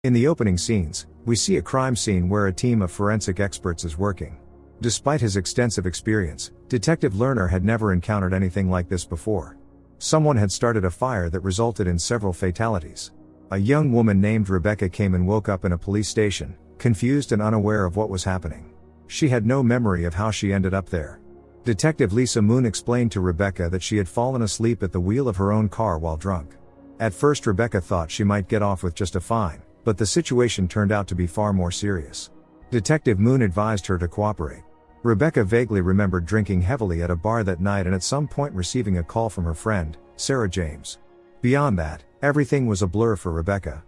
In the opening scenes, we see a crime scene where a team of forensic experts is working. Despite his extensive experience, Detective Lerner had never encountered anything like this before. Someone had started a fire that resulted in several fatalities. A young woman named Rebecca came and woke up in a police station, confused and unaware of what was happening. She had no memory of how she ended up there. Detective Lisa Moon explained to Rebecca that she had fallen asleep at the wheel of her own car while drunk. At first Rebecca thought she might get off with just a fine, but the situation turned out to be far more serious. Detective Moon advised her to cooperate. Rebecca vaguely remembered drinking heavily at a bar that night and at some point receiving a call from her friend, Sarah James. Beyond that, everything was a blur for Rebecca.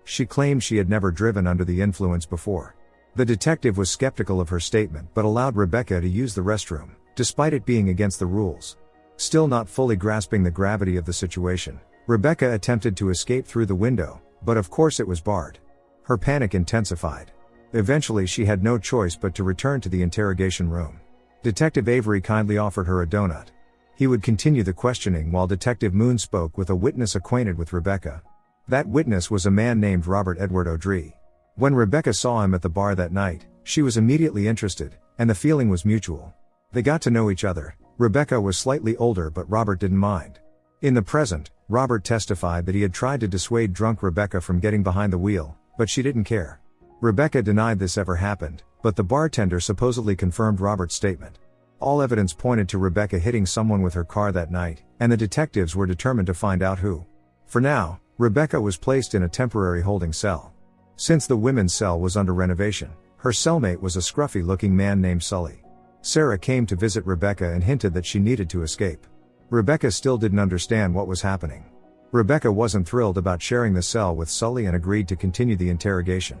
She claimed she had never driven under the influence before. The detective was skeptical of her statement but allowed Rebecca to use the restroom, despite it being against the rules. Still not fully grasping the gravity of the situation, Rebecca attempted to escape through the window, but of course it was barred. Her panic intensified. Eventually she had no choice but to return to the interrogation room. Detective Avery kindly offered her a donut. He would continue the questioning while Detective Moon spoke with a witness acquainted with Rebecca. That witness was a man named Robert Edward O'Dree. When Rebecca saw him at the bar that night, she was immediately interested, and the feeling was mutual. They got to know each other. Rebecca was slightly older but Robert didn't mind. In the present, Robert testified that he had tried to dissuade drunk Rebecca from getting behind the wheel, but she didn't care. Rebecca denied this ever happened, but the bartender supposedly confirmed Robert's statement. All evidence pointed to Rebecca hitting someone with her car that night, and the detectives were determined to find out who. For now, Rebecca was placed in a temporary holding cell. Since the women's cell was under renovation, her cellmate was a scruffy-looking man named Sully. Sarah came to visit Rebecca and hinted that she needed to escape. Rebecca still didn't understand what was happening. Rebecca wasn't thrilled about sharing the cell with Sully and agreed to continue the interrogation.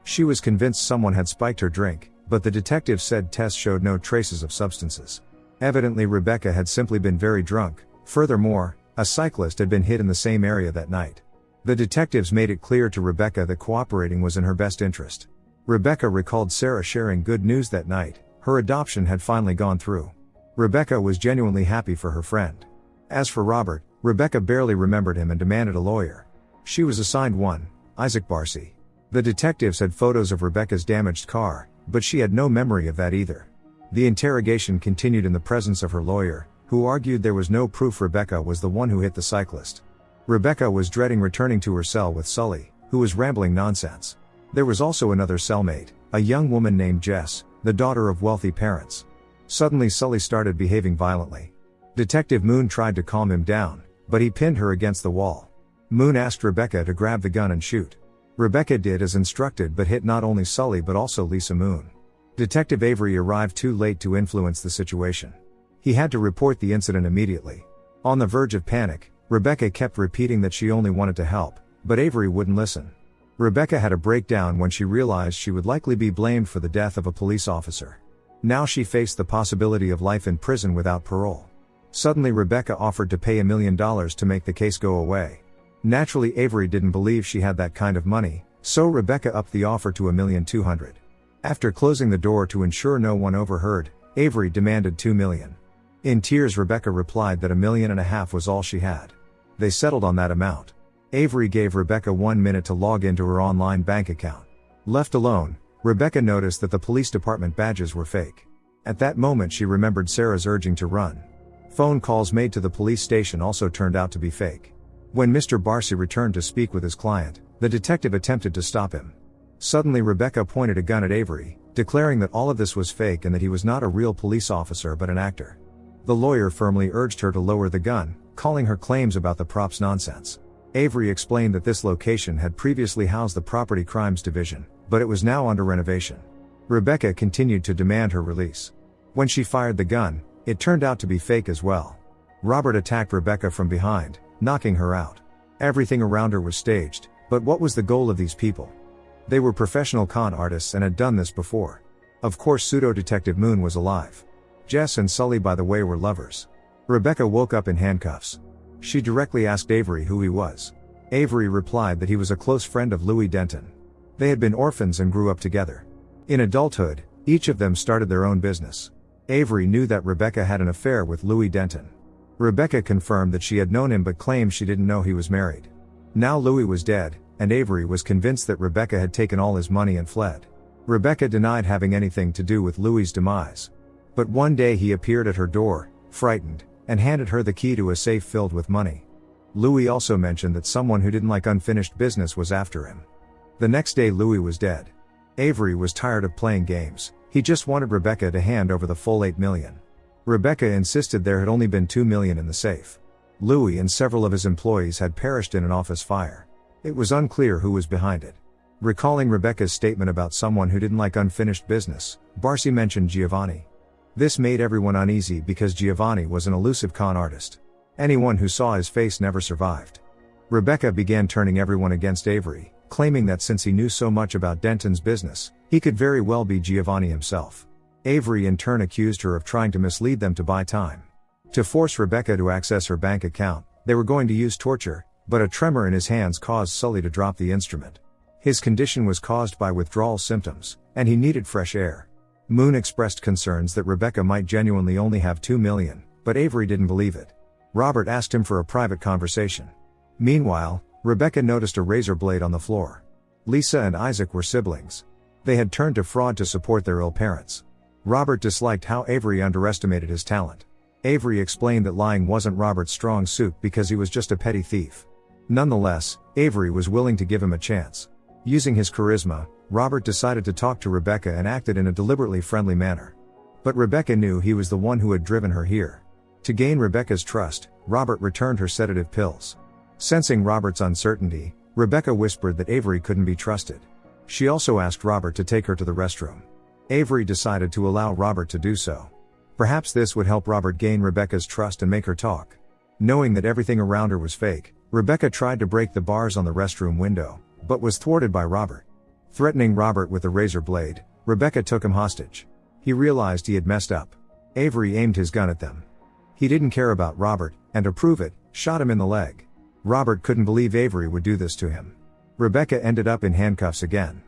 She was convinced someone had spiked her drink, but the detective said tests showed no traces of substances. Evidently Rebecca had simply been very drunk. Furthermore, a cyclist had been hit in the same area that night. The detectives made it clear to Rebecca that cooperating was in her best interest. Rebecca recalled Sarah sharing good news that night. Her adoption had finally gone through. Rebecca was genuinely happy for her friend. As for Robert, Rebecca barely remembered him and demanded a lawyer. She was assigned one, Isaac Barcy. The detectives had photos of Rebecca's damaged car, but she had no memory of that either. The interrogation continued in the presence of her lawyer, who argued there was no proof Rebecca was the one who hit the cyclist. Rebecca was dreading returning to her cell with Sully, who was rambling nonsense. There was also another cellmate, a young woman named Jess, the daughter of wealthy parents. Suddenly Sully started behaving violently. Detective Moon tried to calm him down, but he pinned her against the wall. Moon asked Rebecca to grab the gun and shoot. Rebecca did as instructed but hit not only Sully but also Lisa Moon. Detective Avery arrived too late to influence the situation. He had to report the incident immediately. On the verge of panic, Rebecca kept repeating that she only wanted to help, but Avery wouldn't listen. Rebecca had a breakdown when she realized she would likely be blamed for the death of a police officer. Now she faced the possibility of life in prison without parole. Suddenly Rebecca offered to pay $1 million to make the case go away. Naturally Avery didn't believe she had that kind of money, so Rebecca upped the offer to $1,200,000. After closing the door to ensure no one overheard, Avery demanded $2 million. In tears Rebecca replied that $1.5 million was all she had. They settled on that amount. Avery gave Rebecca 1 minute to log into her online bank account. Left alone, Rebecca noticed that the police department badges were fake. At that moment she remembered Sarah's urging to run. Phone calls made to the police station also turned out to be fake. When Mr. Barcy returned to speak with his client, the detective attempted to stop him. Suddenly Rebecca pointed a gun at Avery, declaring that all of this was fake and that he was not a real police officer but an actor. The lawyer firmly urged her to lower the gun, calling her claims about the props nonsense. Avery explained that this location had previously housed the Property Crimes Division, but it was now under renovation. Rebecca continued to demand her release. When she fired the gun, it turned out to be fake as well. Robert attacked Rebecca from behind, knocking her out. Everything around her was staged, but what was the goal of these people? They were professional con artists and had done this before. Of course pseudo-detective Moon was alive. Jess and Sully by the way were lovers. Rebecca woke up in handcuffs. She directly asked Avery who he was. Avery replied that he was a close friend of Louis Denton. They had been orphans and grew up together. In adulthood, each of them started their own business. Avery knew that Rebecca had an affair with Louis Denton. Rebecca confirmed that she had known him but claimed she didn't know he was married. Now Louis was dead, and Avery was convinced that Rebecca had taken all his money and fled. Rebecca denied having anything to do with Louis's demise. But one day he appeared at her door, frightened, and handed her the key to a safe filled with money. Louis also mentioned that someone who didn't like unfinished business was after him. The next day Louis was dead. Avery was tired of playing games, he just wanted Rebecca to hand over the full $8 million. Rebecca insisted there had only been $2 million in the safe. Louis and several of his employees had perished in an office fire. It was unclear who was behind it. Recalling Rebecca's statement about someone who didn't like unfinished business, Barcy mentioned Giovanni. This made everyone uneasy because Giovanni was an elusive con artist. Anyone who saw his face never survived. Rebecca began turning everyone against Avery, claiming that since he knew so much about Denton's business, he could very well be Giovanni himself. Avery in turn accused her of trying to mislead them to buy time. To force Rebecca to access her bank account, they were going to use torture, but a tremor in his hands caused Sully to drop the instrument. His condition was caused by withdrawal symptoms, and he needed fresh air. Moon expressed concerns that Rebecca might genuinely only have $2 million, but Avery didn't believe it. Robert asked him for a private conversation. Meanwhile, Rebecca noticed a razor blade on the floor. Lisa and Isaac were siblings. They had turned to fraud to support their ill parents. Robert disliked how Avery underestimated his talent. Avery explained that lying wasn't Robert's strong suit because he was just a petty thief. Nonetheless, Avery was willing to give him a chance. Using his charisma, Robert decided to talk to Rebecca and acted in a deliberately friendly manner. But Rebecca knew he was the one who had driven her here. To gain Rebecca's trust, Robert returned her sedative pills. Sensing Robert's uncertainty, Rebecca whispered that Avery couldn't be trusted. She also asked Robert to take her to the restroom. Avery decided to allow Robert to do so. Perhaps this would help Robert gain Rebecca's trust and make her talk. Knowing that everything around her was fake, Rebecca tried to break the bars on the restroom window, but was thwarted by Robert. Threatening Robert with the razor blade, Rebecca took him hostage. He realized he had messed up. Avery aimed his gun at them. He didn't care about Robert, and to prove it, shot him in the leg. Robert couldn't believe Avery would do this to him. Rebecca ended up in handcuffs again.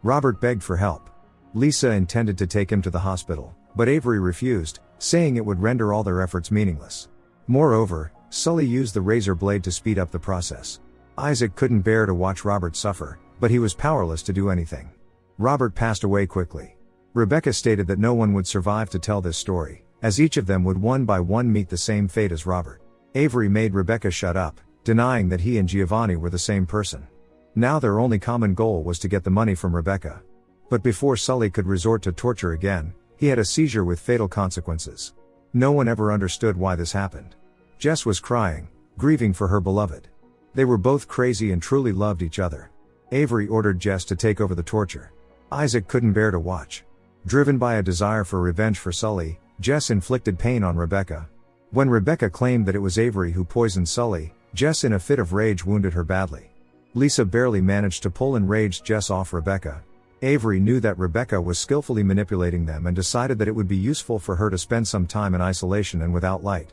Robert begged for help. Lisa intended to take him to the hospital, but Avery refused, saying it would render all their efforts meaningless. Moreover, Sully used the razor blade to speed up the process. Isaac couldn't bear to watch Robert suffer, but he was powerless to do anything. Robert passed away quickly. Rebecca stated that no one would survive to tell this story, as each of them would one by one meet the same fate as Robert. Avery made Rebecca shut up, denying that he and Giovanni were the same person. Now their only common goal was to get the money from Rebecca. But before Sully could resort to torture again, he had a seizure with fatal consequences. No one ever understood why this happened. Jess was crying, grieving for her beloved. They were both crazy and truly loved each other. Avery ordered Jess to take over the torture. Isaac couldn't bear to watch. Driven by a desire for revenge for Sully, Jess inflicted pain on Rebecca. When Rebecca claimed that it was Avery who poisoned Sully, Jess in a fit of rage wounded her badly. Lisa barely managed to pull enraged Jess off Rebecca. Avery knew that Rebecca was skillfully manipulating them and decided that it would be useful for her to spend some time in isolation and without light.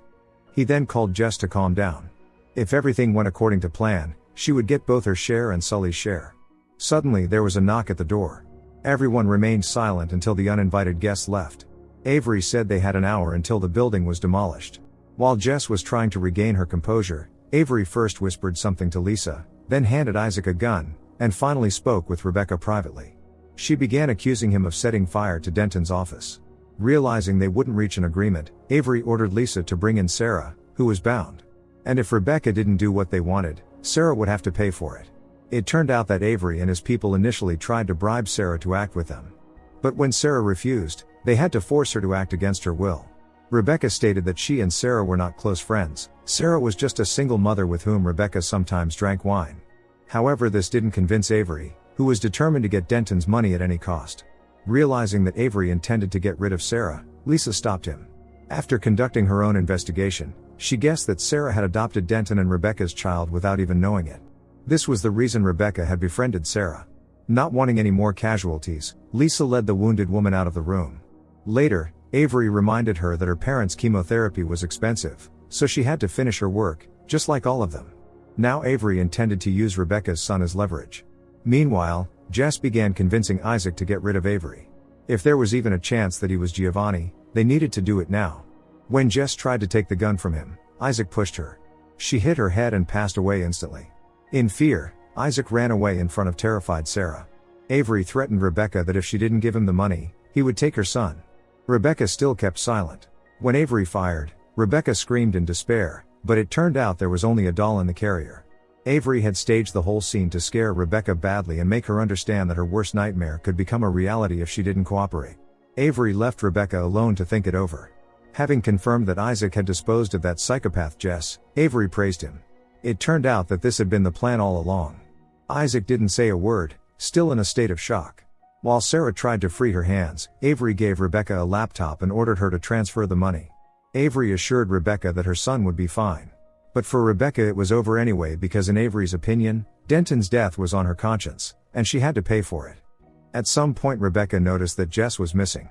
He then called Jess to calm down. If everything went according to plan, she would get both her share and Sully's share. Suddenly there was a knock at the door. Everyone remained silent until the uninvited guests left. Avery said they had an hour until the building was demolished. While Jess was trying to regain her composure, Avery first whispered something to Lisa, then handed Isaac a gun, and finally spoke with Rebecca privately. She began accusing him of setting fire to Denton's office. Realizing they wouldn't reach an agreement, Avery ordered Lisa to bring in Sarah, who was bound. And if Rebecca didn't do what they wanted, Sarah would have to pay for it. It turned out that Avery and his people initially tried to bribe Sarah to act with them. But when Sarah refused, they had to force her to act against her will. Rebecca stated that she and Sarah were not close friends. Sarah was just a single mother with whom Rebecca sometimes drank wine. However, this didn't convince Avery, who was determined to get Denton's money at any cost. Realizing that Avery intended to get rid of Sarah, Lisa stopped him. After conducting her own investigation, she guessed that Sarah had adopted Denton and Rebecca's child without even knowing it. This was the reason Rebecca had befriended Sarah. Not wanting any more casualties, Lisa led the wounded woman out of the room. Later, Avery reminded her that her parents' chemotherapy was expensive, so she had to finish her work, just like all of them. Now Avery intended to use Rebecca's son as leverage. Meanwhile, Jess began convincing Isaac to get rid of Avery. If there was even a chance that he was Giovanni, they needed to do it now. When Jess tried to take the gun from him, Isaac pushed her. She hit her head and passed away instantly. In fear, Isaac ran away in front of terrified Sarah. Avery threatened Rebecca that if she didn't give him the money, he would take her son. Rebecca still kept silent. When Avery fired, Rebecca screamed in despair, but it turned out there was only a doll in the carrier. Avery had staged the whole scene to scare Rebecca badly and make her understand that her worst nightmare could become a reality if she didn't cooperate. Avery left Rebecca alone to think it over. Having confirmed that Isaac had disposed of that psychopath Jess, Avery praised him. It turned out that this had been the plan all along. Isaac didn't say a word, still in a state of shock. While Sarah tried to free her hands, Avery gave Rebecca a laptop and ordered her to transfer the money. Avery assured Rebecca that her son would be fine. But for Rebecca it was over anyway because in Avery's opinion, Denton's death was on her conscience, and she had to pay for it. At some point Rebecca noticed that Jess was missing.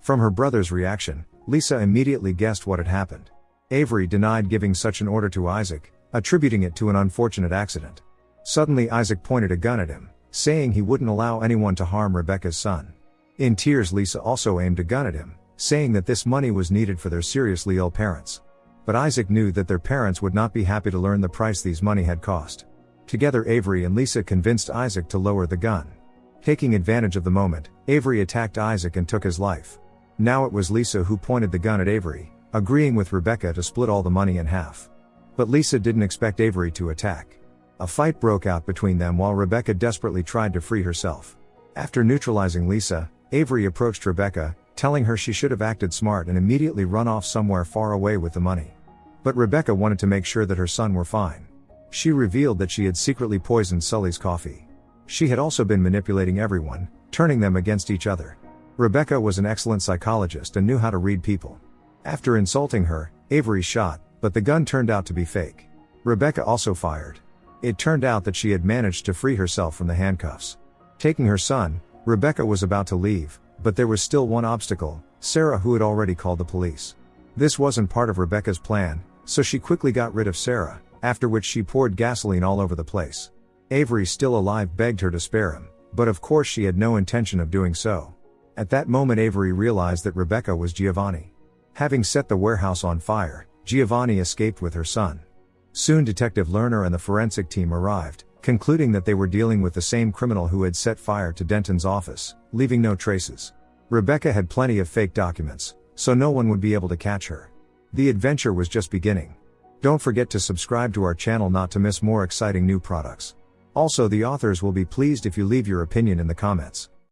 From her brother's reaction, Lisa immediately guessed what had happened. Avery denied giving such an order to Isaac, attributing it to an unfortunate accident. Suddenly Isaac pointed a gun at him, saying he wouldn't allow anyone to harm Rebecca's son. In tears Lisa also aimed a gun at him, saying that this money was needed for their seriously ill parents. But Isaac knew that their parents would not be happy to learn the price these money had cost. Together Avery and Lisa convinced Isaac to lower the gun. Taking advantage of the moment, Avery attacked Isaac and took his life. Now it was Lisa who pointed the gun at Avery, agreeing with Rebecca to split all the money in half. But Lisa didn't expect Avery to attack. A fight broke out between them while Rebecca desperately tried to free herself. After neutralizing Lisa, Avery approached Rebecca, telling her she should have acted smart and immediately run off somewhere far away with the money. But Rebecca wanted to make sure that her son were fine. She revealed that she had secretly poisoned Sully's coffee. She had also been manipulating everyone, turning them against each other. Rebecca was an excellent psychologist and knew how to read people. After insulting her, Avery shot, but the gun turned out to be fake. Rebecca also fired. It turned out that she had managed to free herself from the handcuffs. Taking her son, Rebecca was about to leave, but there was still one obstacle, Sarah, who had already called the police. This wasn't part of Rebecca's plan, so she quickly got rid of Sarah, after which she poured gasoline all over the place. Avery, still alive, begged her to spare him, but of course she had no intention of doing so. At that moment Avery realized that Rebecca was Giovanni. Having set the warehouse on fire, Giovanni escaped with her son. Soon Detective Lerner and the forensic team arrived, concluding that they were dealing with the same criminal who had set fire to Denton's office, leaving no traces. Rebecca had plenty of fake documents, so no one would be able to catch her. The adventure was just beginning. Don't forget to subscribe to our channel not to miss more exciting new products. Also, the authors will be pleased if you leave your opinion in the comments.